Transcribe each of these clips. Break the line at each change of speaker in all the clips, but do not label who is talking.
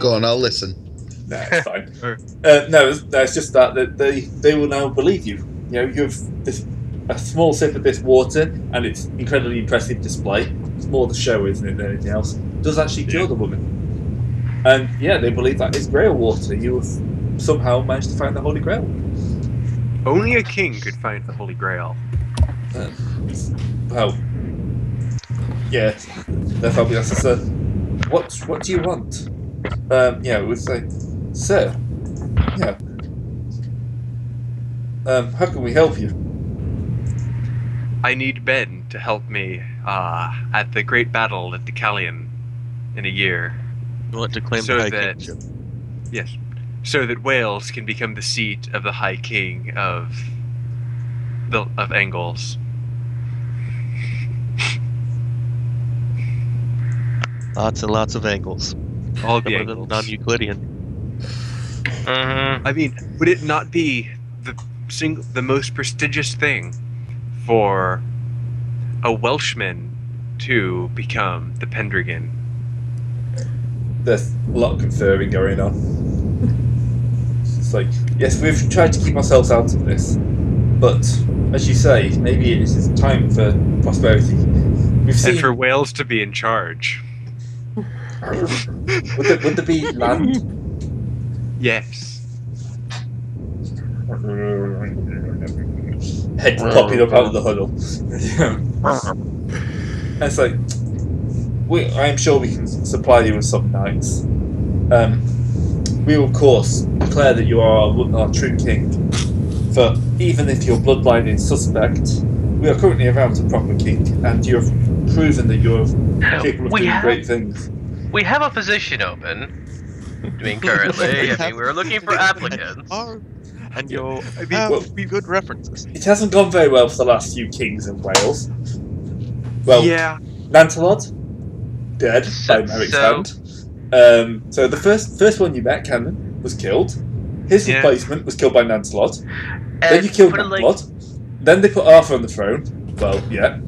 Go on, I'll listen.
No, it's fine. No, it's just that they will now believe you. You know, you have a small sip of this water, and it's incredibly impressive display. It's more the show, isn't it, than anything else. It does actually cure the woman. And yeah, they believe that it's Grail water. You have somehow managed to find the Holy Grail.
Only a king could find the Holy Grail.
Well, yeah. Therefore, we asked, sir, what do you want? Yeah, it was like, sir, yeah. How can we help you?
I need Ben to help me at the great battle at Deucalion in a year.
You want to claim
So
the High
that-
Kingship.
Yes. So that Wales can become the seat of the High King of Angles.
Lots and lots of angles.
All the
Some of them
angles.
non-Euclidean.
I mean, would it not be the most prestigious thing for a Welshman to become the Pendragon?
There's a lot of conferring going on. It's like, yes, we've tried to keep ourselves out of this, but as you say, maybe it is time for prosperity. We've seen.
And for Wales to be in charge.
would there be land?
Yes.
Head popping up out of the huddle. And it's like, I am sure we can supply you with some knights. We will, of course, declare that you are our true king. For even if your bloodline is suspect, we are currently around a proper king, and you have proven that you're capable of doing great things.
We have a position open. I mean, currently, we're looking for applicants.
And you'll be good references.
It hasn't gone very well for the last few kings of Wales. Well,
Yeah.
Lancelot, dead by Merrick's hand. So the first one you met, Cameron, was killed. His replacement was killed by Lancelot. Then you killed Lancelot. Then they put Arthur on the throne. Well, yeah.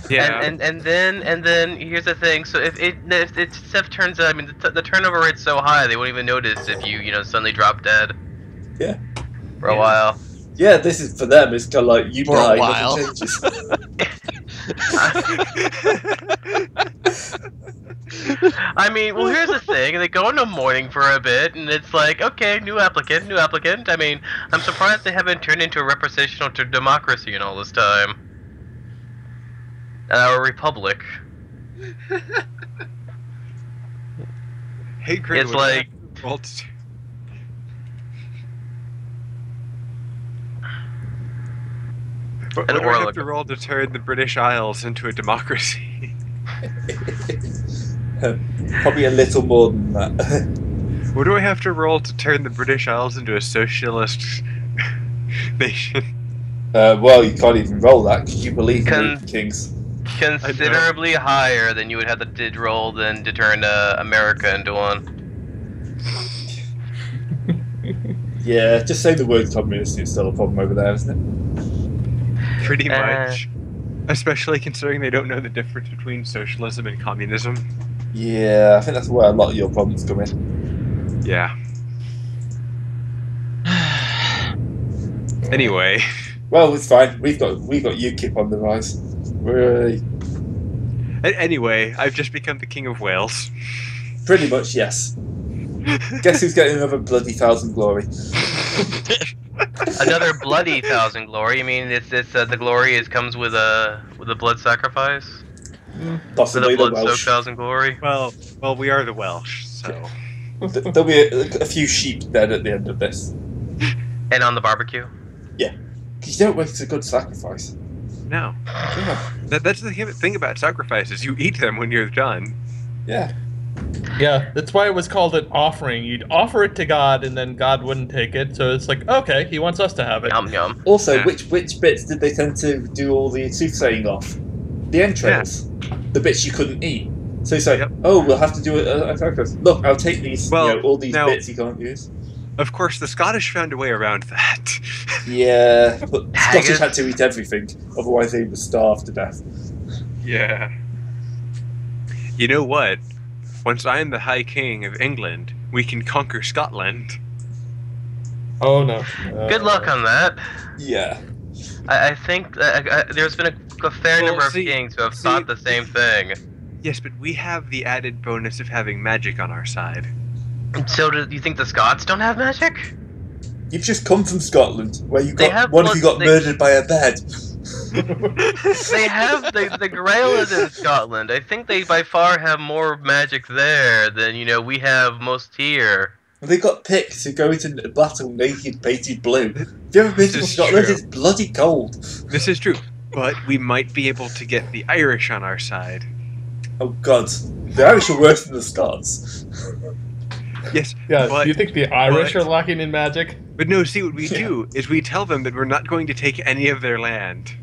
Yeah.
And then here's the thing. So if stuff turns out, I mean, the turnover rate's so high, they won't even notice if you suddenly drop dead.
Yeah.
For a while.
Yeah, this is for them. It's kind of like you
For
die,
a while.
nothing changes.
I mean, well, here's the thing. They go into mourning for a bit, and it's like, okay, new applicant. I mean, I'm surprised they haven't turned into a representational to democracy in all this time. Our republic.
Hey, Chris,
It's like...
What do I have to roll to turn the British Isles into a democracy?
Probably a little more than that.
What do I have to roll to turn the British Isles into a socialist nation?
Well, you can't even roll that because you believe in the kings.
Considerably higher than you would have to roll than to turn America into one.
Yeah, just say the word communist, it's still a problem over there, isn't it?
Pretty much. Especially considering they don't know the difference between socialism and communism.
Yeah, I think that's where a lot of your problems come in.
Yeah. Anyway.
Well, it's fine. We've got UKIP on the rise.
Anyway, I've just become the King of Wales.
Pretty much, yes. Guess who's getting another bloody 1,000 glory?
Another bloody 1,000 glory. I mean, the glory comes with a blood sacrifice.
Possibly
with a
the
blood
Welsh.
1,000 glory.
Well, we are the Welsh, so
there'll be a few sheep dead at the end of this.
And on the barbecue.
Yeah, because you don't waste a good sacrifice.
no.
Yeah.
That's the thing about sacrifices. You eat them when you're done.
Yeah.
Yeah, that's why it was called an offering. You'd offer it to God, and then God wouldn't take it. So it's like, okay, he wants us to have it.
Yum yum.
Also,
Yeah.
which bits did they tend to do all the soothsaying off? The entrails. The bits you couldn't eat. So it's like, oh, we'll have to do a sacrifice. Look, I'll take these, all these bits you can't use.
Of course, the Scottish found a way around that.
Yeah, but Scottish had to eat everything, otherwise they would starve to death.
Yeah. You know what? once I am the High King of England, we can conquer Scotland.
Oh no.
Good luck on that.
Yeah.
I think there's been a fair number of kings who have thought the same thing.
Yes, but we have the added bonus of having magic on our side.
So do you think the Scots don't have magic?
You've just come from Scotland, where you got
have
one of you got murdered by a bed.
They have the Grail is in Scotland. I think they by far have more magic there than we have most here.
They got picked to go into battle naked, painted blue. Have you ever been to Scotland? It's bloody cold.
This is true, but we might be able to get the Irish on our side.
Oh God, the Irish are worse than the Scots.
Yes.
Yeah.
But,
do you think the Irish are lacking in magic?
But no. See, what we do is we tell them that we're not going to take any of their land,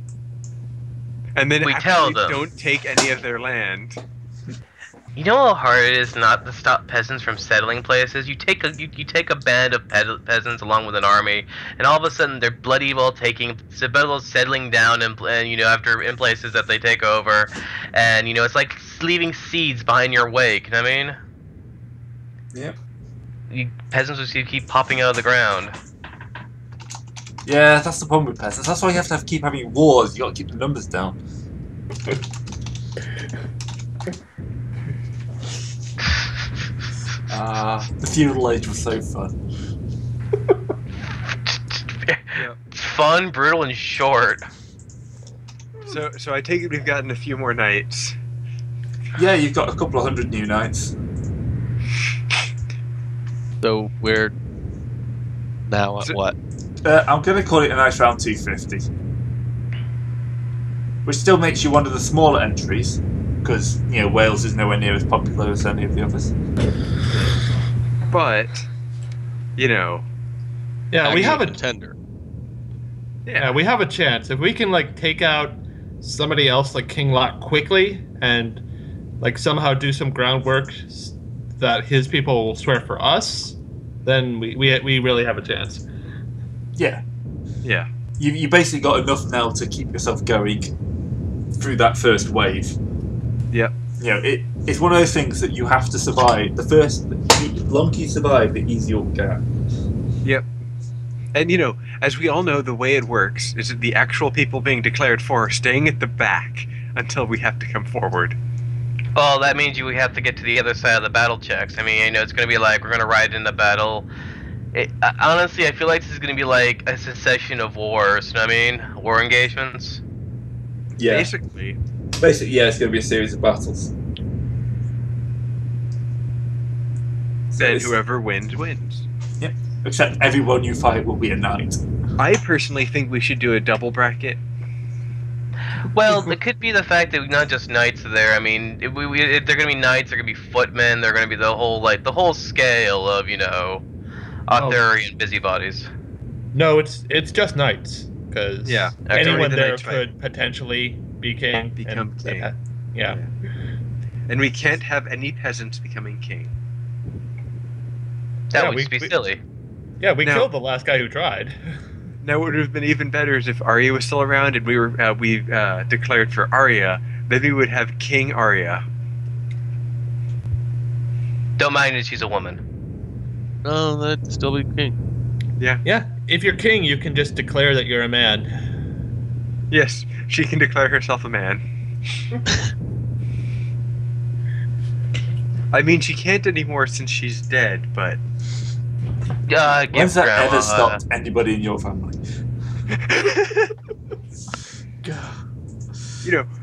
and then we don't take any of their land.
You know how hard it is not to stop peasants from settling places? You take a band of peasants along with an army, and all of a sudden they're bloody well settling down in places that they take over, and it's like leaving seeds behind your wake. You know what I mean?
Yeah.
Peasants will keep popping out of the ground.
Yeah, that's the problem with peasants. That's why you have to keep having wars. You got to keep the numbers down. The feudal age was so fun.
It's fun, brutal, and short.
So I take it we've gotten a few more knights.
Yeah, you've got a couple of hundred new knights.
So we're now at what?
I'm going to call it a nice round 250. Which still makes you one of the smaller entries, because, Wales is nowhere near as popular as any of the others.
But,
Yeah, we have a
contender.
Yeah, we have a chance. If we can, take out somebody else like King Lot quickly and, somehow do some groundwork that his people will swear for us, then we really have a chance.
Yeah.
Yeah.
You basically got enough now to keep yourself going through that first wave.
Yep.
It's one of those things that you have to survive. The longer you survive, the easier you'll get.
Yep. And as we all know, the way it works is that the actual people being declared for are staying at the back until we have to come forward.
Well, that means we have to get to the other side of the battle checks. I mean, it's going to be like we're going to ride in the battle. Honestly, I feel like this is going to be like a succession of wars. You know what I mean? War engagements.
Yeah.
Basically,
yeah, it's going to be a series of battles.
Then whoever wins, wins.
Yep. Except everyone you fight will be a knight.
I personally think we should do a double bracket.
Well, it could be the fact that not just knights are there. I mean, if they're going to be knights, they're going to be footmen. They're going to be the whole scale of Arthurian busybodies.
No, it's just knights because anyone there could potentially be king.
Become king.
Yeah.
And we can't have any peasants becoming king.
That would be silly.
Yeah, we killed the last guy who tried.
Now, what would have been even better is if Arya was still around and we declared for Arya, then we would have King Arya.
Don't mind that she's a woman.
No, that'd still be king.
Yeah.
Yeah, if you're king, you can just declare that you're a man.
Yes, she can declare herself a man. I mean, she can't anymore since she's dead, but...
When's that ever stopped anybody in your family?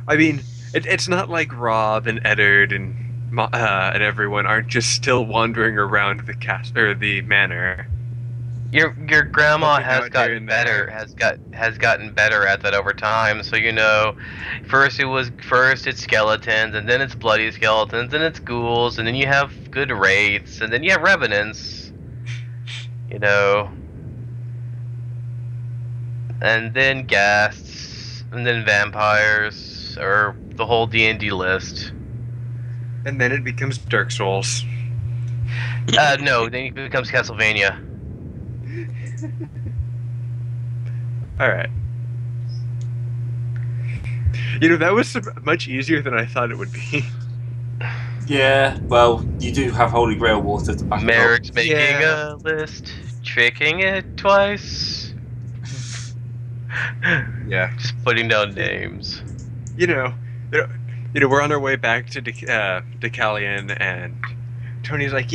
I mean, it's not like Rob and Eddard and everyone aren't just still wandering around the castle or the manor.
Your grandma has gotten better. Has gotten better at that over time. So first it's skeletons, and then it's bloody skeletons, and it's ghouls, and then you have good wraiths, and then you have revenants. And then ghasts, and then vampires, or the whole D&D list.
And then it becomes Dark Souls.
No, then it becomes Castlevania.
Alright. That was much easier than I thought it would be.
Yeah, well, you do have Holy Grail water to back it up.
Merrick's making
Yeah.
a list, tricking it twice.
Yeah.
Just putting down names.
You know, we're on our way back to Decalion, and Tony's like,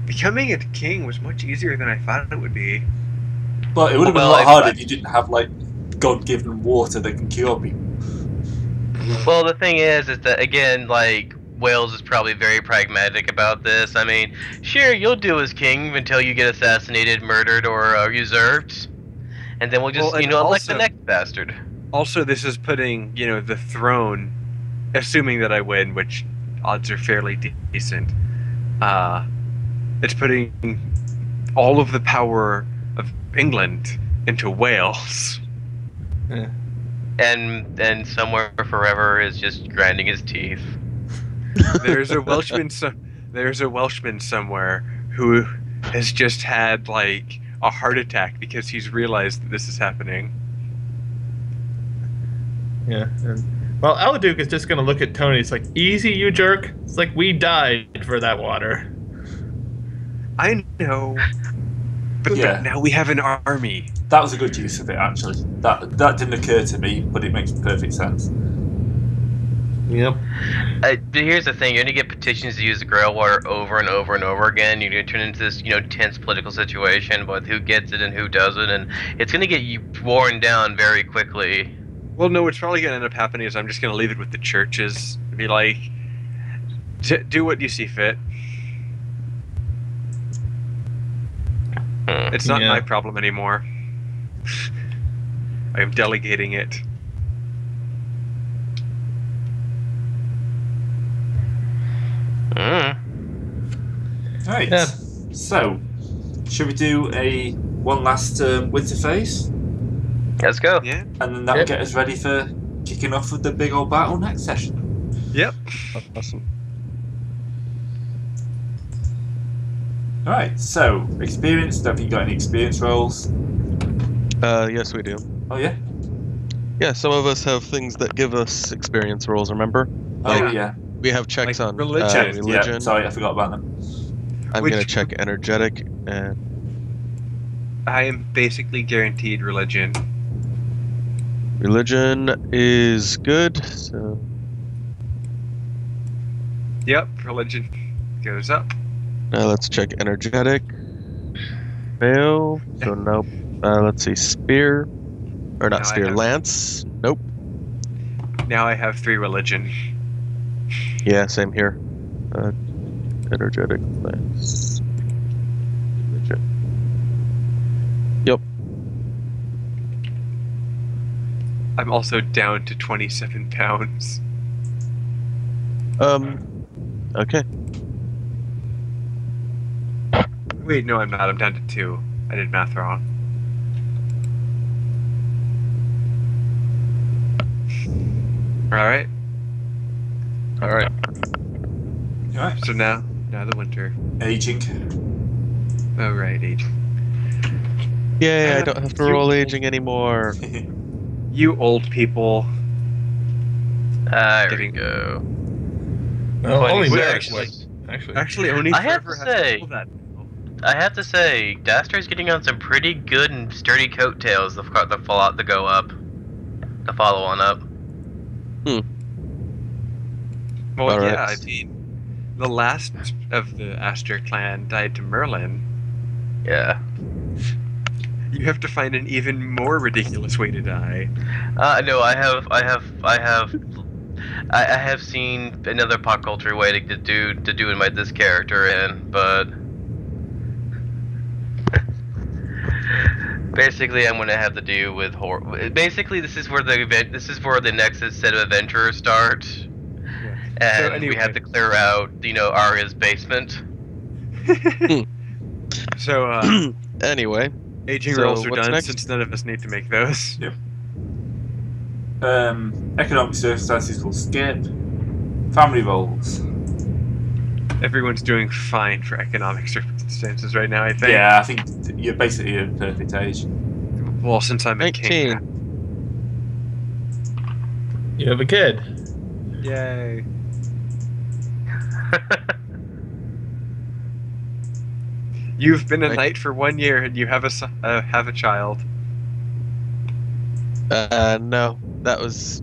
becoming a king was much easier than I thought it would be.
But it would have been a lot harder if you didn't have, like, God-given water that can cure people.
Well, the thing is that, again, like, Wales is probably very pragmatic about this. I mean, sure, you'll do as king until you get assassinated, murdered, or usurped. And then we'll just, elect the next bastard.
Also, this is putting, the throne, assuming that I win, which odds are fairly decent, it's putting all of the power of England into Wales.
Yeah.
And somewhere forever is just grinding his teeth.
There's a Welshman somewhere who has just had, like, a heart attack because he's realized that this is happening.
Yeah. Well, Aladuke is just going to look at Tony. It's like, easy, you jerk. It's like, we died for that water.
I know. But
Yeah.
now we have an army.
That was a good use of it, actually. That didn't occur to me, but it makes perfect sense.
Yep.
But here's the thing: you're gonna get petitions to use the Grail water over and over and over again. You're gonna turn into this, tense political situation with who gets it and who doesn't, and it's gonna get you worn down very quickly.
Well, no, what's probably going to end up happening is I'm just going to leave it with the churches. Be like, do what you see fit. It's not my problem anymore. I am delegating it.
Right.
Yeah.
So, should we do one last winter phase?
Let's go.
Yeah.
And then that'll get us ready for kicking off with the big old battle next session.
Yep.
Awesome.
Alright, so, experience. Don't think you got any experience rolls.
Yes, we do.
Oh, yeah?
Yeah, some of us have things that give us experience rolls, remember?
Oh, yeah.
We have checks
Like
on
religion.
religion.
Yeah, sorry, I forgot about them.
I'm going to check energetic, and
I am basically guaranteed religion.
religion is good, so...
Yep, religion goes up.
Now let's check energetic. Fail. So nope. Let's see, spear. Or not
Now I
spear,
have-
lance. Nope.
Now I have 3 religion.
Yeah, same here. Energetic lance. Religion. Yep.
I'm also down to 27 pounds.
Okay.
Wait, no, I'm not. I'm down to 2. I did math wrong. Alright.
Alright.
Alright.
So now the winter.
Aging.
Oh, right, aging.
Yay, I don't have to roll aging anymore.
You old people.
There we go.
Well, only
Wait,
Merrick
actually-
was. Actually.
Actually, only
I have
Trevor
to
has
say-
roll that.
I have to say, Daster's getting on some pretty good and sturdy coattails. The fallout to go up, the follow on up.
Well,
All right.
yeah, I mean, the last of the Astor clan died to Merlin.
Yeah.
You have to find an even more ridiculous way to die.
No, I have seen another pop culture way to invite this character in, but basically, I'm gonna have to do with horror. Basically, this is where the next set of adventurers start, and
So anyway.
we have to clear out, Arya's basement.
So,
Anyway.
aging
So,
rolls are
what's
done
next?
since none of us need to make those.
Economic circumstances will skip. Family roles.
Everyone's doing fine for economic circumstances right now, I think.
Yeah, I think you're basically a perfect age.
Well, since I'm a king.
19.
You have a kid.
Yay. You've been a knight for 1 year and you have a child.
No, that was.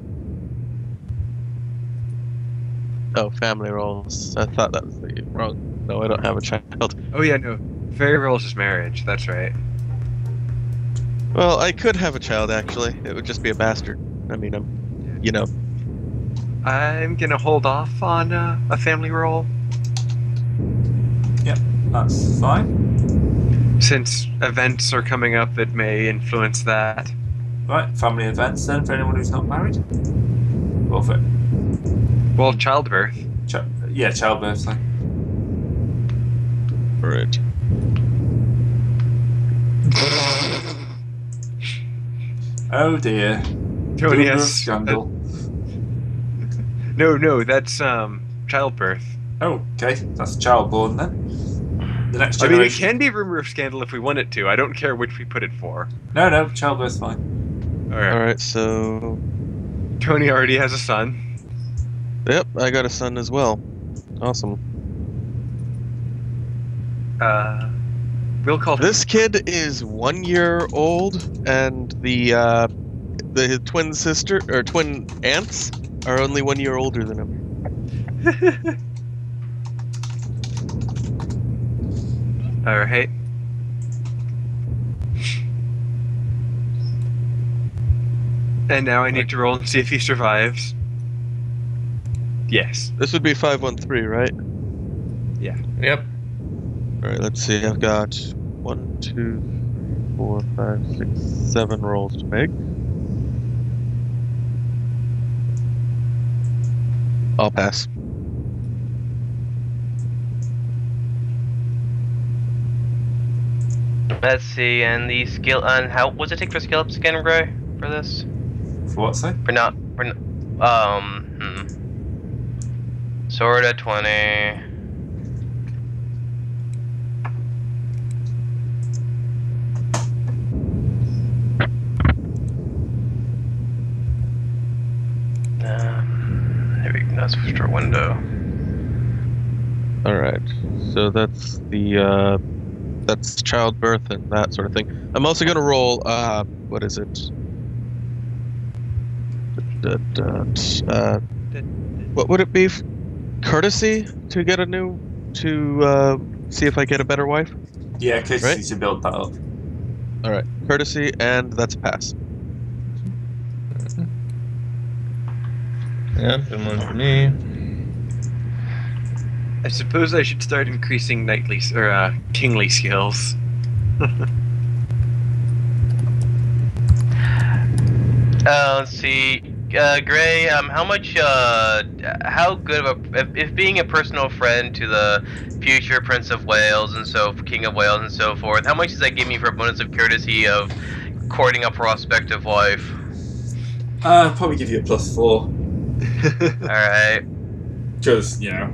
Oh, family roles. I thought that was the wrong. No, I don't have a child.
Oh yeah, no. Fairy roles is marriage. That's right.
Well, I could have a child actually. It would just be a bastard. I mean, you know.
I'm gonna hold off on a family role
Yep, that's fine.
since events are coming up that may influence that.
Right, family events then for anyone who's not married. Well, for
Well, childbirth.
yeah, childbirth. Like.
Right.
Oh dear.
Tony
Rumor of
has
scandal.
No, that's childbirth.
Oh, okay, that's childborn then. The next
I mean, it
generation.
can be rumor of scandal if we want it to. I don't care which we put it for.
No, childbirth's fine.
All right.
Alright, so.
Tony already has a son.
Yep, I got a son as well. Awesome.
We'll call
This kid is 1 year old, and the twin sister or twin aunts are only 1 year older than him.
All right. And now I need to roll and see if he survives. Yes.
This would be 513, right?
Yep.
Alright, let's see. I've got 1, 2, 4, 5, 6, 7 rolls to make. I'll pass.
Let's see, and the skill, and how, what's it take for skill ups again, Ray, for this?
For what, say?
Sword at 20. There we go, that's for window.
Alright, so that's the, that's childbirth and that sort of thing. I'm also gonna roll, what is it? What would it be? Courtesy to get a new, to, see if I get a better wife?
Yeah, in case
Right?
you need to build that up.
Alright, courtesy, and that's a pass.
Yep, and one for me.
I suppose I should start increasing knightly or kingly skills.
Let's see, Gray. How much? How good of a if being a personal friend to the future Prince of Wales and King of Wales and so forth? How much does that give me for a bonus of courtesy of courting a prospective wife?
Probably give you a +4.
All right.
Because, you know.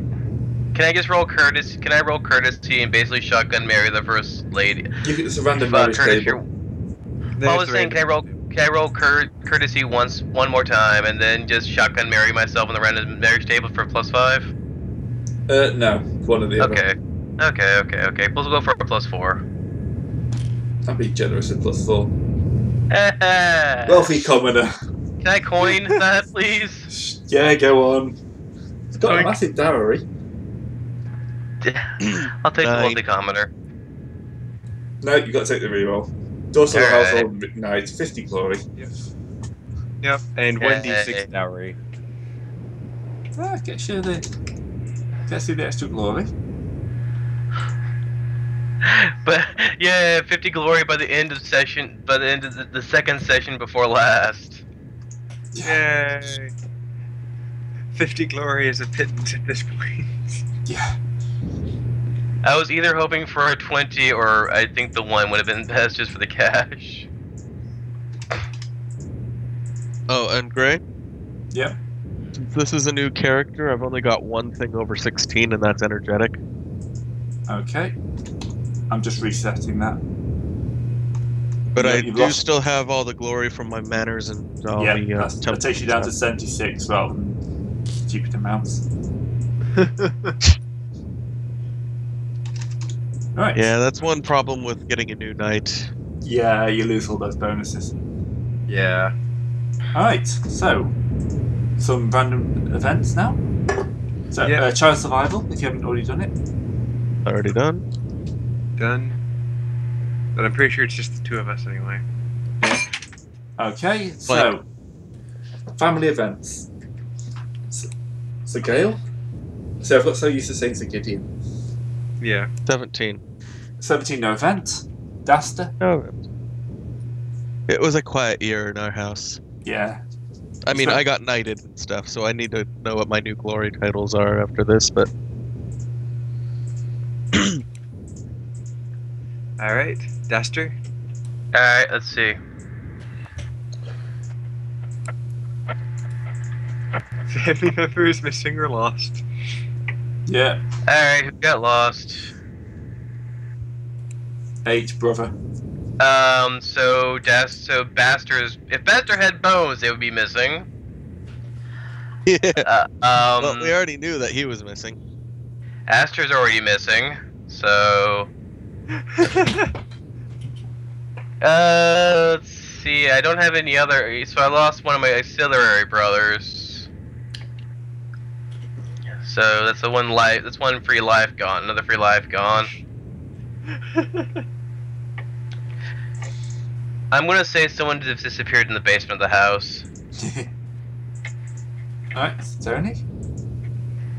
Can I just roll courtesy? Can I roll courtesy and basically shotgun marry the first lady?
It's a random marriage table.
Well, I was saying, can I roll courtesy one more time, and then just shotgun marry myself on the random marriage table for +5?
No, one or the other.
Okay. We'll go for a +4.
I'd be generous at +4. Wealthy commoner.
Can I coin that, please?
Yeah, go on. It's got a massive dowry.
I'll take the
9.
wealthy commoner.
No, you got to take the reroll. It's also a
Alright.
household knight, 50 glory.
Yep. And
Okay.
1d6 dowry.
Gets you the extra glory.
But yeah, 50 glory by the end of session. By the end of the second session before last.
Yay! 50 glory is a pittance at this point.
Yeah.
I was either hoping for a 20 or I think the 1 would have been best just for the cash.
Oh, and Gray?
Yep.
Since this is a new character, I've only got one thing over 16, and that's energetic.
Okay. I'm just resetting that.
But
Yeah,
I
you've
do
lost-
still have all the glory from my manners and all
Yeah,
the
that
temple
takes you down to
stuff.
76 rather than stupid amounts. Right.
Yeah, that's one problem with getting a new knight.
Yeah, you lose all those bonuses.
Yeah.
Alright, so some random events now. So,
Yeah.
child survival, if you haven't already done it.
Already done.
Done. But I'm pretty sure it's just the two of us anyway.
Okay, so family events. So Gale. So I've got so used to saying Sir Gideon.
Yeah.
17.
17 no event. Daster.
Oh. It was a quiet year in our house.
Yeah.
I mean, I got knighted and stuff, so I need to know what my new glory titles are after this, but...
Alright. Duster?
Alright, let's see.
Family member is missing or lost.
Yeah.
Alright, who got lost?
8 brother.
So Baster's, if Baster had bones, they would be missing.
Yeah. Well, we already knew that he was missing.
Aster's already missing, so... let's see, I don't have any other, so I lost one of my auxiliary brothers. So that's one free life gone, another free life gone. I'm gonna say someone disappeared in the basement of the house.
Alright, Tony.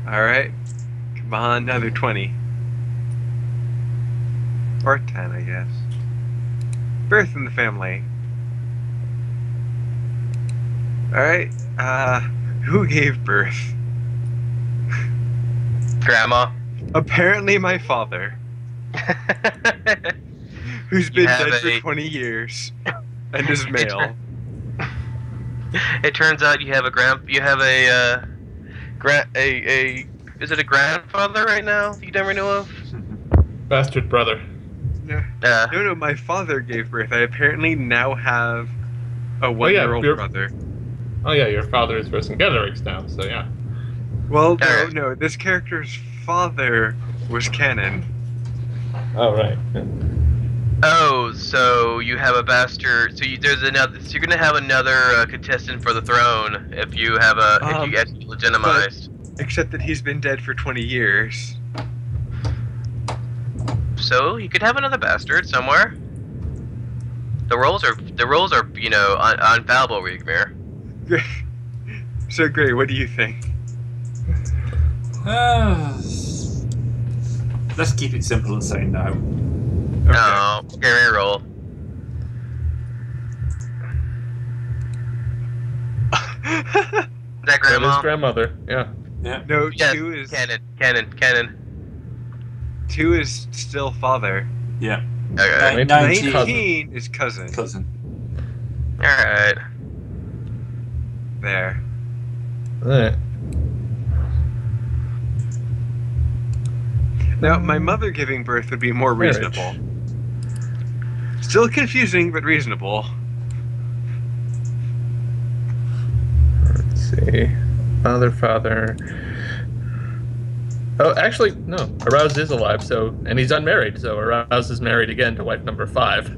Alright. Come on, another 20. Or 10, I guess. Birth in the family. Alright, who gave birth?
Grandma.
Apparently my father. Who's been dead for
a-
20 years. And is male.
It turns out you have is it a grandfather right now you never knew of?
Bastard brother.
No, my father gave birth. I apparently now have a 1-year-old brother.
Oh yeah, your father is Vercingetorix now, so yeah.
Well, no, this character's father was canon.
Oh right.
Oh, so you have a bastard. So you're gonna have another contestant for the throne if you have if you get legitimized.
Except that he's been dead for 20 years.
So you could have another bastard somewhere. The roles are unfallible, Rigmir.
So Gray, what do you think?
Let's keep it simple and say no.
Okay.
No, Gary roll. Is that
That is
grandma?
grandmother, yeah.
Yeah.
No,
Yes,
2 is
canon.
2 is still father.
Yeah.
Okay.
19 is cousin.
Cousin.
Alright.
There.
Alright.
Now, my mother giving birth would be more reasonable. Still confusing, but reasonable.
Let's see. Father. Oh, actually, no. Aroused is alive, and he's unmarried, so Aroused is married again to wife number 5.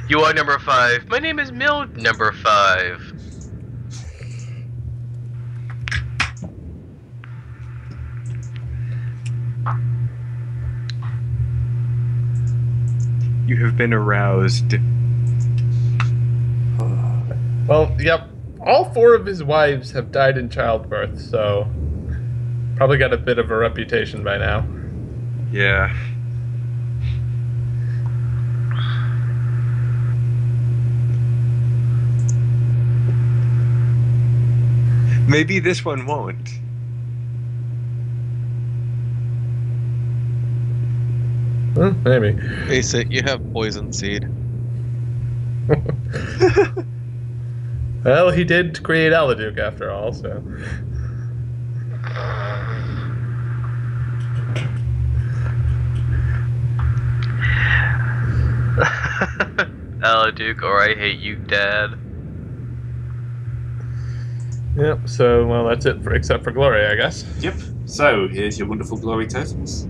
You are number 5. My name is Mild number 5.
You have been aroused.
Well, yep. All 4 of his wives have died in childbirth, so probably got a bit of a reputation by now.
Yeah. Maybe this one won't.
Maybe.
Face it, you have poison seed.
Well, he did create Aladuke after all, so.
Aladuke, or I hate you, Dad.
Yep. So well, that's it except for Glory, I guess.
Yep. So here's your wonderful glory totals.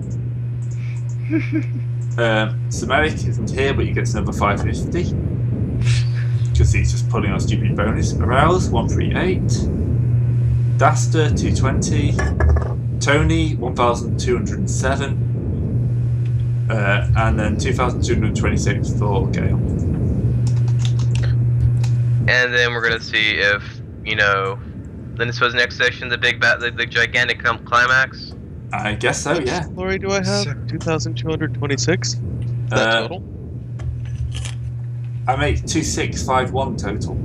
Samaric isn't here, but he gets another 550 because he's just pulling on stupid bonus. Morales 138, Daster 220, Tony 1,207, and then 2,226 for Gale.
And then we're gonna see if then this was next session, the the gigantic climax.
I guess so. Yeah.
Glory, do I have 2,226? That total?
I make 2,651 total.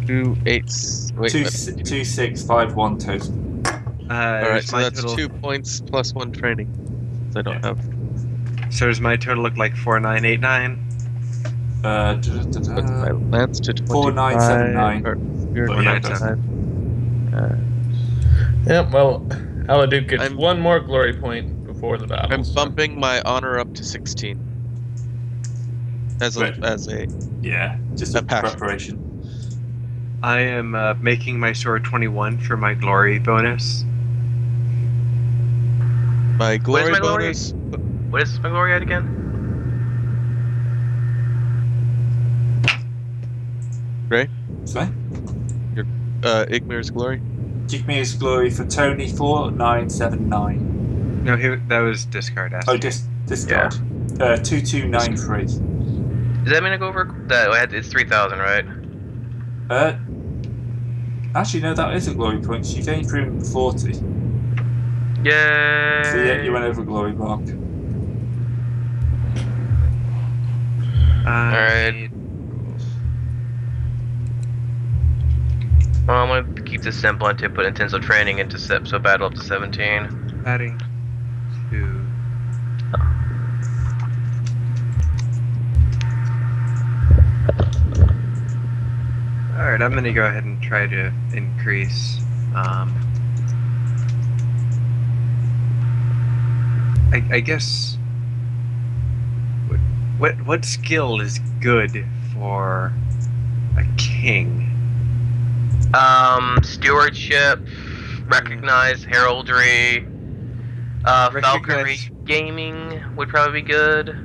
2,651 total.
Alright, so that's 2 points plus 1 training. So I don't have.
So does my total look like 4,989?
With my lance to 25.
4,979.
Or
4,979.
Yep. Well, Aladuke gets one more glory point before the battle.
I'm bumping my honor up to 16. As a
yeah, just a preparation.
I am making my sword 21 for my glory bonus.
My glory
my
bonus.
What is my glory at again?
Ray?
Sorry?
Your Igmir's glory?
Igmir's glory for Tony 4,979.
No, that was discard.
Oh, discard. 2,293.
Does that mean I go over? It's 3,000, right?
Actually, no, that isn't glory points. You gained 340.
Yay!
So yeah, you went over glory mark.
Alright. Well, I'm gonna keep this simple and put intensive training into so battle up to 17.
Adding 2. Alright, I'm gonna go ahead and try to increase. I guess. What skill is good for a king?
Stewardship, recognize heraldry, falconry, gaming would probably be good.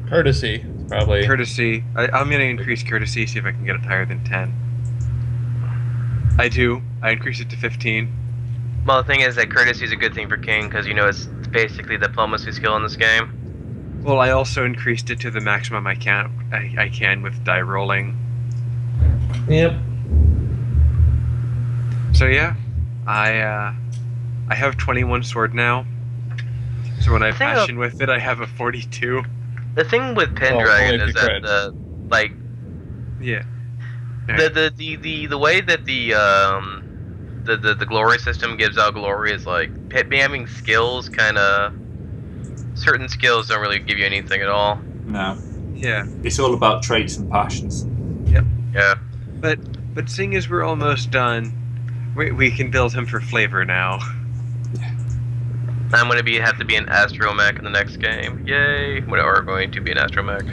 Courtesy, probably.
Courtesy. I'm gonna increase courtesy, see if I can get it higher than 10. I do. I increase it to 15.
Well, the thing is that courtesy is a good thing for king because it's basically the diplomacy skill in this game.
Well, I also increased it to the maximum I can with die rolling.
Yep.
So yeah, I have 21 sword now. So when I passion with it, I have a 42.
The thing with Pendragon is that
yeah.
The way that the glory system gives out glory is like having skills certain skills don't really give you anything at all.
No.
Yeah.
It's all about traits and passions.
Yep.
Yeah.
But seeing as we're almost done, we can build him for flavor now.
I'm gonna have to be an astromech in the next game. Yay! We're going to be an astromech.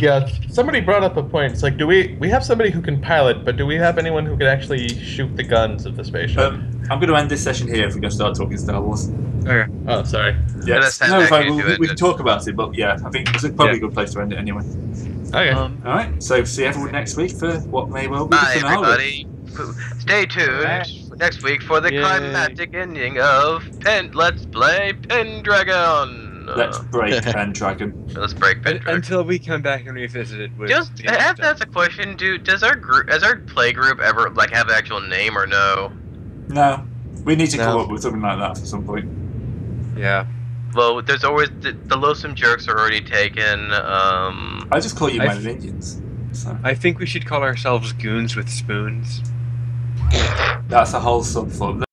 Yeah, somebody brought up a point. It's like, we have somebody who can pilot, but do we have anyone who can actually shoot the guns of the spaceship?
I'm going to end this session here if we're going to start talking Star Wars.
Okay.
Oh, sorry.
Yeah, no, fine, we can talk about it, but yeah, I think it's probably a good place to end it anyway.
Okay.
Alright, so see everyone next week for what may well be
Bye,
the finale.
everybody. Stay tuned next week for the climatic ending of Let's Play Pendragon.
Let's break Pendragon.
Let's break Pendragon.
Until we come back and revisit it with.
I have to ask a question, dude. Does our play group ever have an actual name or no?
No, we need to come up with something like that at some point.
Yeah.
Well, there's always the loathsome jerks are already taken.
I just call you my minions. So.
I think we should call ourselves goons with spoons.
That's a whole subplot.